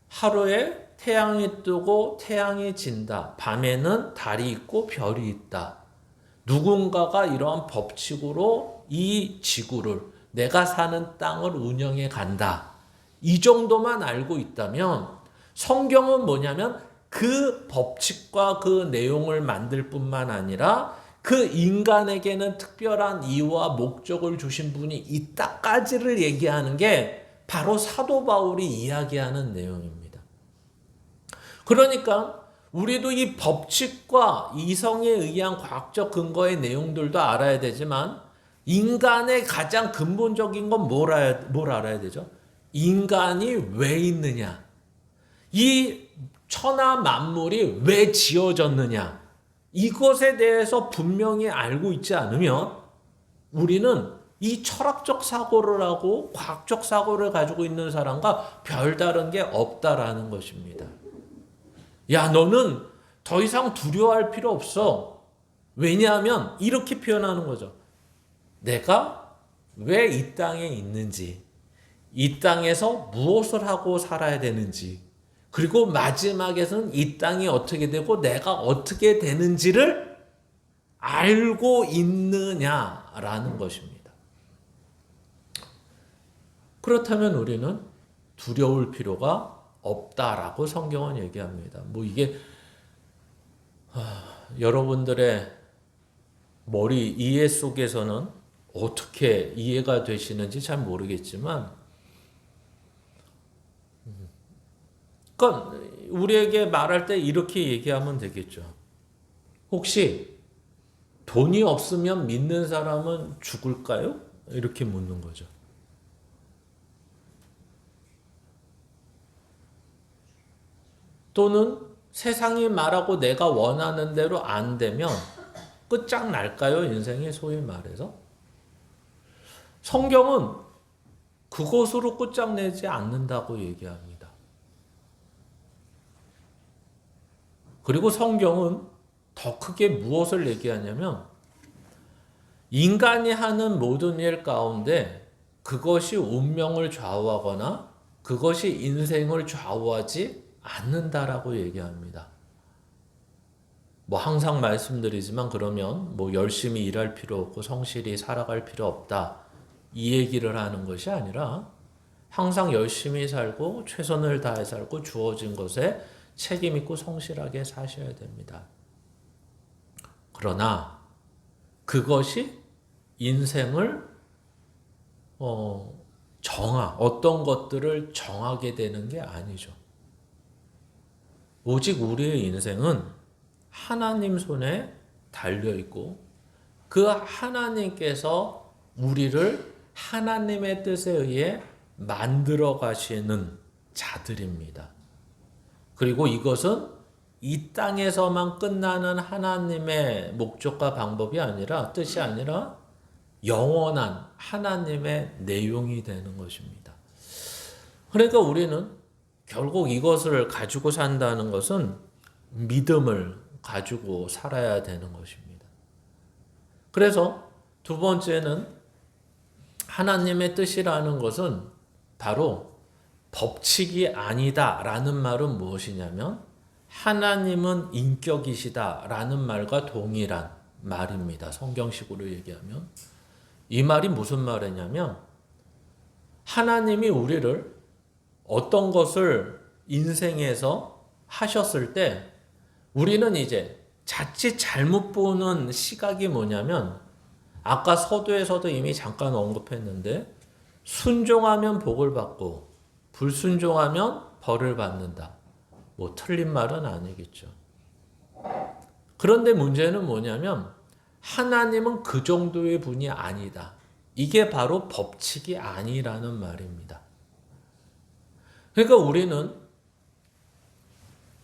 하루에 태양이 뜨고 태양이 진다. 밤에는 달이 있고 별이 있다. 누군가가 이러한 법칙으로 이 지구를 내가 사는 땅을 운영해 간다. 이 정도만 알고 있다면 성경은 뭐냐면 그 법칙과 그 내용을 만들 뿐만 아니라 그 인간에게는 특별한 이유와 목적을 주신 분이 있다까지를 얘기하는 게 바로 사도 바울이 이야기하는 내용입니다. 그러니까 우리도 이 법칙과 이성에 의한 과학적 근거의 내용들도 알아야 되지만 인간의 가장 근본적인 건 뭘 알아야 되죠? 인간이 왜 있느냐? 이 천하 만물이 왜 지어졌느냐? 이것에 대해서 분명히 알고 있지 않으면 우리는 이 철학적 사고를 하고 과학적 사고를 가지고 있는 사람과 별다른 게 없다라는 것입니다. 야, 너는 더 이상 두려워할 필요 없어. 왜냐하면 이렇게 표현하는 거죠. 내가 왜 이 땅에 있는지, 이 땅에서 무엇을 하고 살아야 되는지, 그리고 마지막에서는 이 땅이 어떻게 되고 내가 어떻게 되는지를 알고 있느냐라는 것입니다. 그렇다면 우리는 두려울 필요가 없다라고 성경은 얘기합니다. 뭐 이게 여러분들의 머리 이해 속에서는 어떻게 이해가 되시는지 잘 모르겠지만, 그러니까 우리에게 말할 때 이렇게 얘기하면 되겠죠. 혹시 돈이 없으면 믿는 사람은 죽을까요? 이렇게 묻는 거죠. 또는 세상이 말하고 내가 원하는 대로 안 되면 끝장날까요? 인생이 소위 말해서. 성경은 그것으로 끝장내지 않는다고 얘기합니다. 그리고 성경은 더 크게 무엇을 얘기하냐면 인간이 하는 모든 일 가운데 그것이 운명을 좌우하거나 그것이 인생을 좌우하지 않는다라고 얘기합니다. 뭐 항상 말씀드리지만 그러면 뭐 열심히 일할 필요 없고 성실히 살아갈 필요 없다 이 얘기를 하는 것이 아니라 항상 열심히 살고 최선을 다해 살고 주어진 것에 책임 있고 성실하게 사셔야 됩니다. 그러나 그것이 인생을 어떤 것들을 정하게 되는 게 아니죠. 오직 우리의 인생은 하나님 손에 달려있고 그 하나님께서 우리를 하나님의 뜻에 의해 만들어 가시는 자들입니다. 그리고 이것은 이 땅에서만 끝나는 하나님의 목적과 방법이 아니라 뜻이 아니라 영원한 하나님의 내용이 되는 것입니다. 그러니까 우리는 결국 이것을 가지고 산다는 것은 믿음을 가지고 살아야 되는 것입니다. 그래서 두 번째는 하나님의 뜻이라는 것은 바로 법칙이 아니다라는 말은 무엇이냐면 하나님은 인격이시다라는 말과 동일한 말입니다. 성경식으로 얘기하면 이 말이 무슨 말이냐면 하나님이 우리를 어떤 것을 인생에서 하셨을 때 우리는 이제 자칫 잘못 보는 시각이 뭐냐면 아까 서두에서도 이미 잠깐 언급했는데 순종하면 복을 받고 불순종하면 벌을 받는다. 뭐 틀린 말은 아니겠죠. 그런데 문제는 뭐냐면 하나님은 그 정도의 분이 아니다. 이게 바로 법칙이 아니라는 말입니다. 그러니까 우리는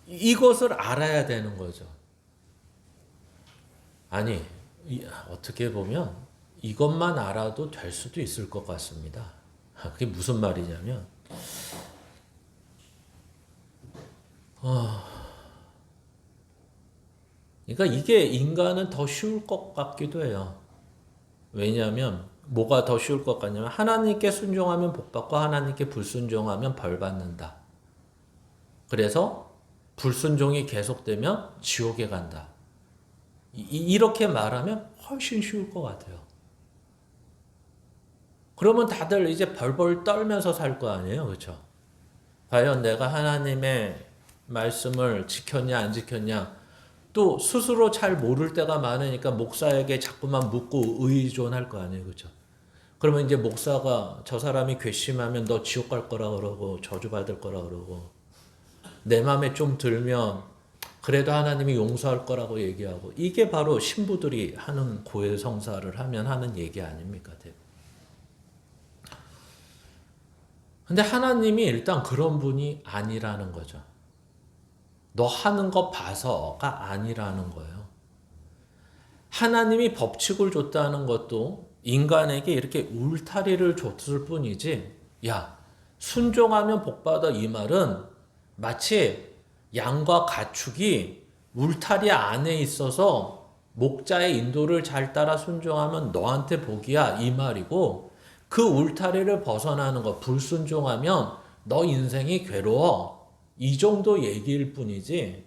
이것을 알아야 되는 거죠. 아니, 어떻게 보면 이것만 알아도 될 수도 있을 것 같습니다. 그게 무슨 말이냐면 그러니까 이게 인간은 더 쉬울 것 같기도 해요. 왜냐하면 뭐가 더 쉬울 것 같냐면 하나님께 순종하면 복 받고 하나님께 불순종하면 벌 받는다. 그래서 불순종이 계속되면 지옥에 간다. 이렇게 말하면 훨씬 쉬울 것 같아요. 그러면 다들 이제 벌벌 떨면서 살 거 아니에요, 그렇죠? 과연 내가 하나님의 말씀을 지켰냐 안 지켰냐, 또 스스로 잘 모를 때가 많으니까 목사에게 자꾸만 묻고 의존할 거 아니에요. 그렇죠? 그러면 이제 목사가 저 사람이 괘씸하면 너 지옥 갈 거라 그러고 저주받을 거라 그러고, 내 마음에 좀 들면 그래도 하나님이 용서할 거라고 얘기하고, 이게 바로 신부들이 하는 고해성사를 하면 하는 얘기 아닙니까? 근데 하나님이 일단 그런 분이 아니라는 거죠. 너 하는 거 봐서가 아니라는 거예요. 하나님이 법칙을 줬다는 것도 인간에게 이렇게 울타리를 줬을 뿐이지, 야, 순종하면 복받아, 이 말은 마치 양과 가축이 울타리 안에 있어서 목자의 인도를 잘 따라 순종하면 너한테 복이야, 이 말이고, 그 울타리를 벗어나는 거, 불순종하면 너 인생이 괴로워, 이 정도 얘기일 뿐이지,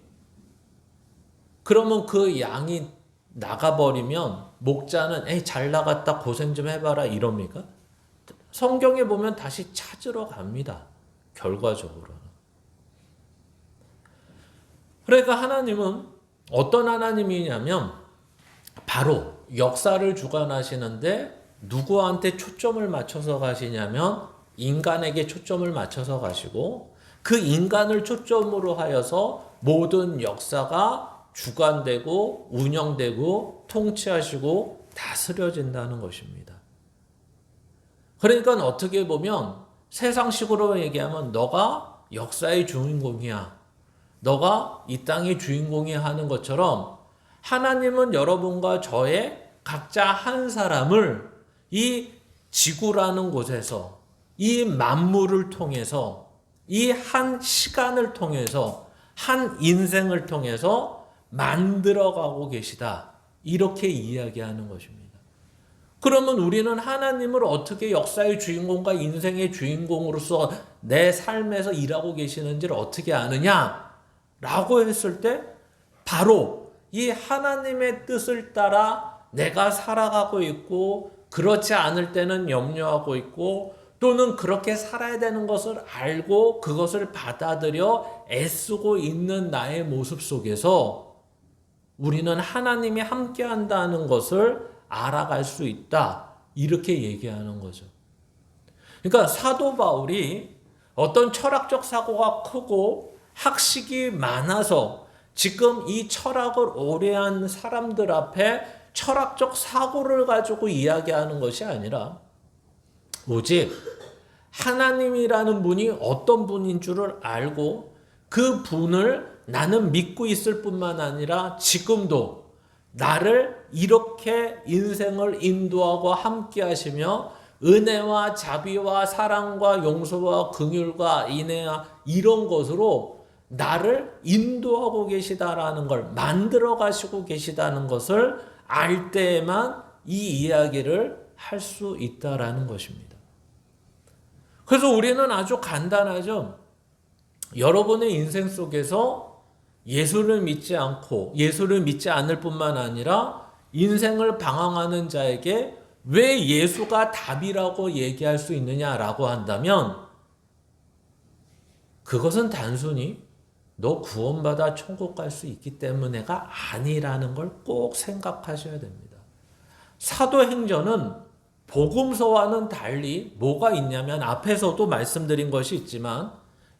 그러면 그 양이 나가버리면 목자는 에이 잘 나갔다 고생 좀 해봐라 이럽니까? 성경에 보면 다시 찾으러 갑니다. 결과적으로는. 그러니까 하나님은 어떤 하나님이냐면 바로 역사를 주관하시는데 누구한테 초점을 맞춰서 가시냐면 인간에게 초점을 맞춰서 가시고, 그 인간을 초점으로 하여서 모든 역사가 주관되고 운영되고 통치하시고 다스려진다는 것입니다. 그러니까 어떻게 보면 세상식으로 얘기하면 너가 역사의 주인공이야, 너가 이 땅의 주인공이 하는 것처럼, 하나님은 여러분과 저의 각자 한 사람을 이 지구라는 곳에서, 이 만물을 통해서, 이 한 시간을 통해서, 한 인생을 통해서 만들어가고 계시다, 이렇게 이야기하는 것입니다. 그러면 우리는 하나님을 어떻게 역사의 주인공과 인생의 주인공으로서 내 삶에서 일하고 계시는지를 어떻게 아느냐 라고 했을 때, 바로 이 하나님의 뜻을 따라 내가 살아가고 있고, 그렇지 않을 때는 염려하고 있고, 또는 그렇게 살아야 되는 것을 알고 그것을 받아들여 애쓰고 있는 나의 모습 속에서 우리는 하나님이 함께 한다는 것을 알아갈 수 있다, 이렇게 얘기하는 거죠. 그러니까 사도 바울이 어떤 철학적 사고가 크고 학식이 많아서 지금 이 철학을 오래 한 사람들 앞에 철학적 사고를 가지고 이야기하는 것이 아니라, 오직 하나님이라는 분이 어떤 분인 줄을 알고 그 분을 나는 믿고 있을 뿐만 아니라 지금도 나를 이렇게 인생을 인도하고 함께 하시며 은혜와 자비와 사랑과 용서와 긍휼과 인애와 이런 것으로 나를 인도하고 계시다라는 걸, 만들어 가시고 계시다는 것을 알 때에만 이 이야기를 할 수 있다라는 것입니다. 그래서 우리는 아주 간단하죠. 여러분의 인생 속에서 예수를 믿지 않고 예수를 믿지 않을 뿐만 아니라 인생을 방황하는 자에게 왜 예수가 답이라고 얘기할 수 있느냐라고 한다면, 그것은 단순히 너 구원받아 천국 갈 수 있기 때문에가 아니라는 걸 꼭 생각하셔야 됩니다. 사도행전은 복음서와는 달리 뭐가 있냐면, 앞에서도 말씀드린 것이 있지만,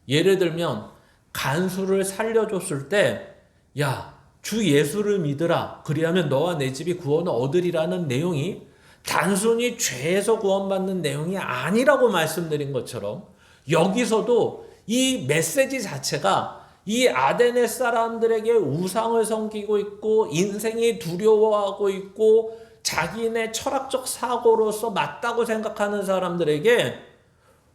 예를 들면 간수를 살려줬을 때 야, 주 예수를 믿으라, 그리하면 너와 내 집이 구원을 얻으리라는 내용이 단순히 죄에서 구원받는 내용이 아니라고 말씀드린 것처럼, 여기서도 이 메시지 자체가 이 아데네 사람들에게 우상을 섬기고 있고 인생이 두려워하고 있고 자기네 철학적 사고로서 맞다고 생각하는 사람들에게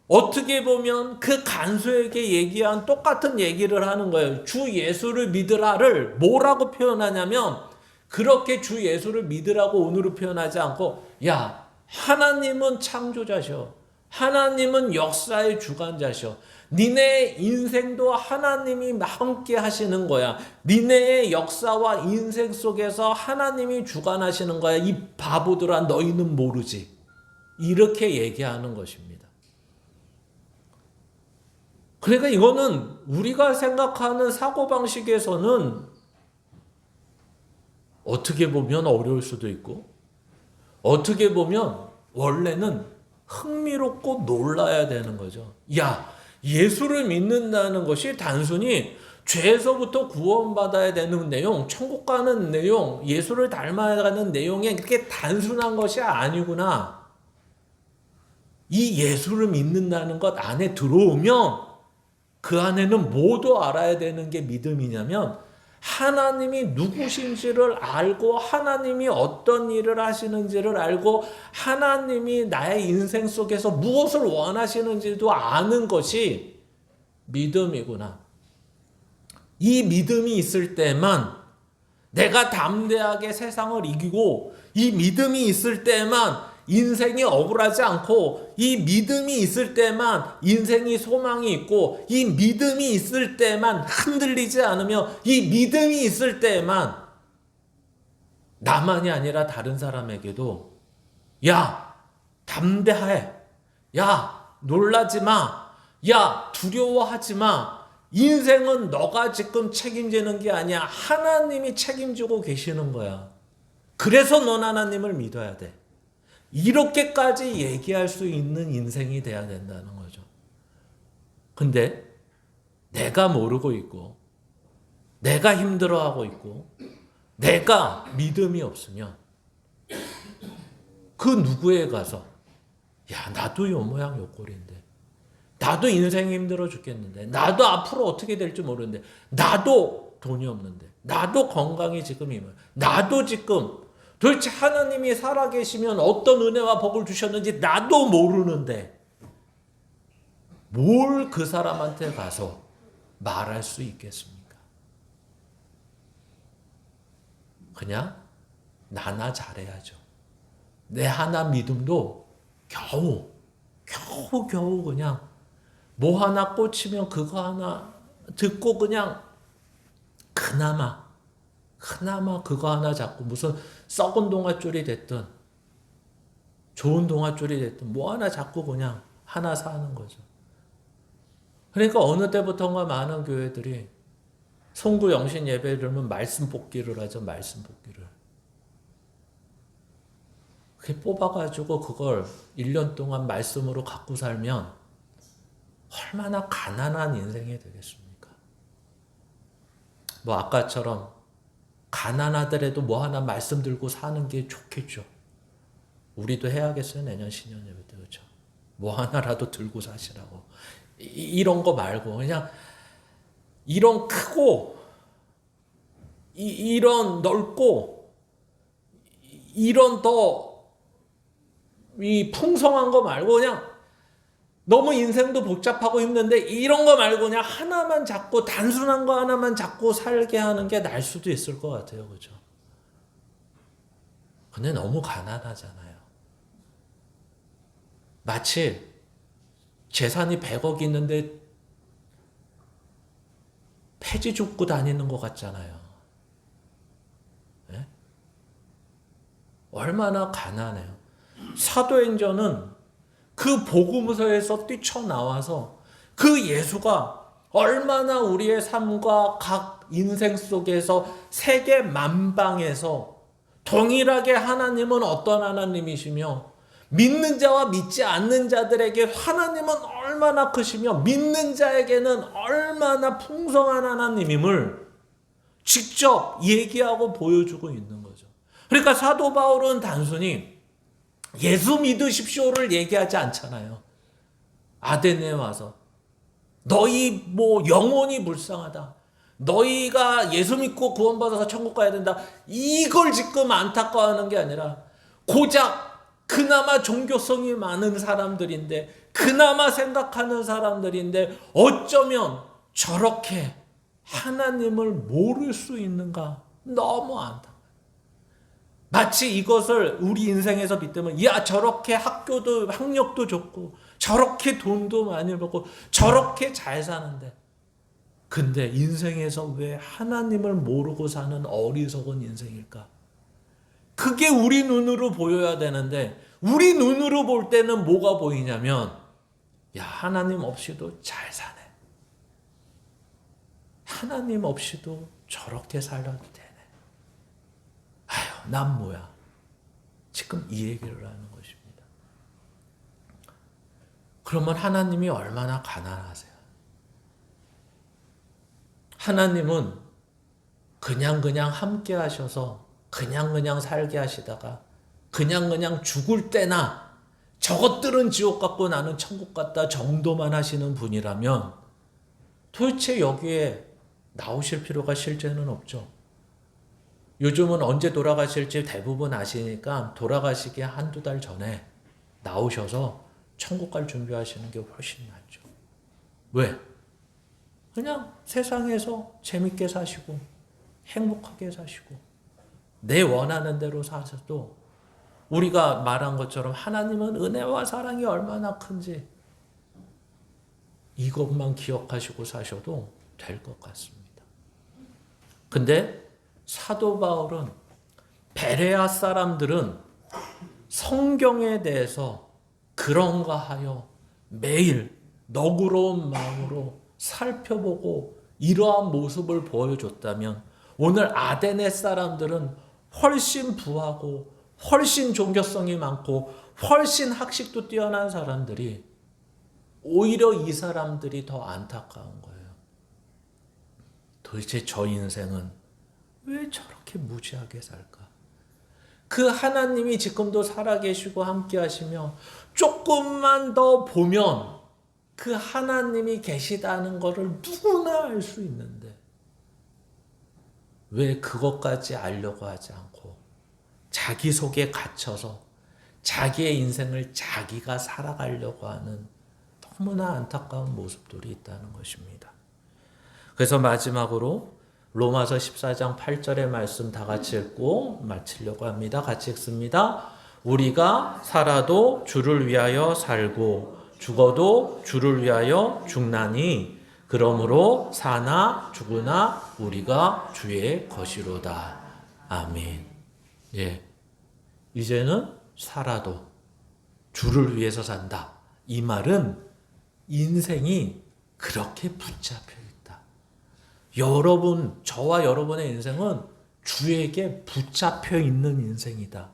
어떻게 보면 그 간수에게 얘기한 똑같은 얘기를 하는 거예요. 주 예수를 믿으라를 뭐라고 표현하냐면, 그렇게 주 예수를 믿으라고 오늘은 표현하지 않고, 야, 하나님은 창조자셔, 하나님은 역사의 주관자셔, 니네 인생도 하나님이 함께 하시는 거야, 니네의 역사와 인생 속에서 하나님이 주관하시는 거야, 이 바보들아 너희는 모르지, 이렇게 얘기하는 것입니다. 그러니까 이거는 우리가 생각하는 사고방식에서는 어떻게 보면 어려울 수도 있고, 어떻게 보면 원래는 흥미롭고 놀라야 되는 거죠. 야, 예수를 믿는다는 것이 단순히 죄에서부터 구원받아야 되는 내용, 천국 가는 내용, 예수를 닮아가는 내용이 그렇게 단순한 것이 아니구나. 이 예수를 믿는다는 것 안에 들어오면 그 안에는 뭐도 알아야 되는 게 믿음이냐면, 하나님이 누구신지를 알고 하나님이 어떤 일을 하시는지를 알고 하나님이 나의 인생 속에서 무엇을 원하시는지도 아는 것이 믿음이구나. 이 믿음이 있을 때만 내가 담대하게 세상을 이기고, 이 믿음이 있을 때만 인생이 억울하지 않고, 이 믿음이 있을 때만 인생이 소망이 있고, 이 믿음이 있을 때만 흔들리지 않으며, 이 믿음이 있을 때만 나만이 아니라 다른 사람에게도 야, 담대해. 야, 놀라지 마. 야, 두려워하지 마. 인생은 너가 지금 책임지는 게 아니야. 하나님이 책임지고 계시는 거야. 그래서 넌 하나님을 믿어야 돼. 이렇게까지 얘기할 수 있는 인생이 돼야 된다는 거죠. 근데 내가 모르고 있고, 내가 힘들어하고 있고, 내가 믿음이 없으면 그 누구에 가서 야, 나도 요 모양 요 꼴인데, 나도 인생이 힘들어 죽겠는데, 나도 앞으로 어떻게 될지 모르는데, 나도 돈이 없는데, 나도 건강이 지금 임해, 나도 지금 도대체 하나님이 살아계시면 어떤 은혜와 복을 주셨는지 나도 모르는데 뭘 그 사람한테 가서 말할 수 있겠습니까? 그냥 나나 잘해야죠. 내 하나 믿음도 겨우 그냥 뭐 하나 꽂히면 그거 하나 듣고 그냥 그나마 그거 하나 잡고, 무슨 썩은 동아줄이 됐든 좋은 동아줄이 됐든 뭐 하나 잡고 그냥 하나 사는 거죠. 그러니까 어느 때부터인가 많은 교회들이 송구 영신 예배 들으면 말씀 뽑기를 하죠. 말씀 뽑기를. 그게 뽑아가지고 그걸 1년 동안 말씀으로 갖고 살면 얼마나 가난한 인생이 되겠습니까? 뭐 아까처럼 가난하더라도 뭐 하나 말씀 들고 사는 게 좋겠죠. 우리도 해야겠어요. 내년 신년 예배 때. 그렇죠? 뭐 하나라도 들고 사시라고. 이런 거 말고 그냥 이런 크고 이런 넓고 이런 더 이 풍성한 거 말고, 그냥 너무 인생도 복잡하고 힘든데 이런 거 말고 그냥 하나만 잡고, 단순한 거 하나만 잡고 살게 하는 게 나을 수도 있을 것 같아요. 그죠? 근데 너무 가난하잖아요. 마치 재산이 100억 있는데 폐지 줍고 다니는 것 같잖아요. 네? 얼마나 가난해요. 사도행전은 그 복음서에서 뛰쳐나와서 그 예수가 얼마나 우리의 삶과 각 인생 속에서 세계 만방에서 동일하게 하나님은 어떤 하나님이시며, 믿는 자와 믿지 않는 자들에게 하나님은 얼마나 크시며 믿는 자에게는 얼마나 풍성한 하나님임을 직접 얘기하고 보여주고 있는 거죠. 그러니까 사도 바울은 단순히 예수 믿으십시오를 얘기하지 않잖아요. 아데네에 와서 너희 뭐 영혼이 불쌍하다, 너희가 예수 믿고 구원받아서 천국 가야 된다, 이걸 지금 안타까워하는 게 아니라, 고작 그나마 종교성이 많은 사람들인데, 그나마 생각하는 사람들인데 어쩌면 저렇게 하나님을 모를 수 있는가, 너무 안타까워요. 마치 이것을 우리 인생에서 빗대면, 야, 저렇게 학력도 좋고 저렇게 돈도 많이 벌고 저렇게 잘 사는데, 근데 인생에서 왜 하나님을 모르고 사는 어리석은 인생일까? 그게 우리 눈으로 보여야 되는데, 우리 눈으로 볼 때는 뭐가 보이냐면, 야, 하나님 없이도 잘 사네. 하나님 없이도 저렇게 살아도 되네. 아휴, 난 뭐야. 지금 이 얘기를 하는 것입니다. 그러면 하나님이 얼마나 가난하세요? 하나님은 그냥 함께 하셔서 그냥 살게 하시다가 그냥 죽을 때나 저것들은 지옥 같고 나는 천국 같다 정도만 하시는 분이라면 도대체 여기에 나오실 필요가 실제는 없죠. 요즘은 언제 돌아가실지 대부분 아시니까 돌아가시기 한두 달 전에 나오셔서 천국 갈 준비하시는 게 훨씬 낫죠. 왜? 그냥 세상에서 재밌게 사시고 행복하게 사시고 내 원하는 대로 사셔도 우리가 말한 것처럼 하나님은 은혜와 사랑이 얼마나 큰지 이것만 기억하시고 사셔도 될 것 같습니다. 근데 사도 바울은 베레아 사람들은 성경에 대해서 그런가 하여 매일 너그러운 마음으로 살펴보고 이러한 모습을 보여줬다면 오늘 아데네 사람들은 훨씬 부하고 훨씬 종교성이 많고 훨씬 학식도 뛰어난 사람들이 오히려 이 사람들이 더 안타까운 거예요. 도대체 저 인생은 왜 저렇게 무지하게 살까? 그 하나님이 지금도 살아계시고 함께 하시며 조금만 더 보면 그 하나님이 계시다는 것을 누구나 알 수 있는데 왜 그것까지 알려고 하지 않고 자기 속에 갇혀서 자기의 인생을 자기가 살아가려고 하는 너무나 안타까운 모습들이 있다는 것입니다. 그래서 마지막으로 로마서 14장 8절의 말씀 다 같이 읽고 마치려고 합니다. 같이 읽습니다. 우리가 살아도 주를 위하여 살고 죽어도 주를 위하여 죽나니 그러므로 사나 죽으나 우리가 주의 것이로다. 아멘. 예. 이제는 살아도 주를 위해서 산다. 이 말은 인생이 그렇게 붙잡혀 있다. 여러분, 저와 여러분의 인생은 주에게 붙잡혀 있는 인생이다.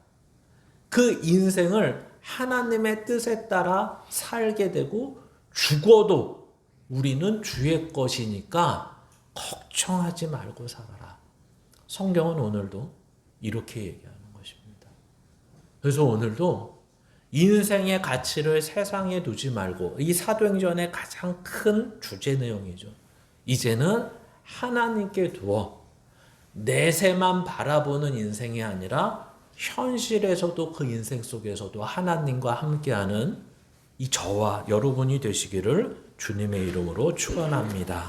그 인생을 하나님의 뜻에 따라 살게 되고 죽어도 우리는 주의 것이니까 걱정하지 말고 살아라. 성경은 오늘도 이렇게 얘기하는 것입니다. 그래서 오늘도 인생의 가치를 세상에 두지 말고 이 사도행전의 가장 큰 주제 내용이죠. 이제는 하나님께 두어 내세만 바라보는 인생이 아니라 현실에서도 그 인생 속에서도 하나님과 함께하는 이 저와 여러분이 되시기를 주님의 이름으로 축원합니다.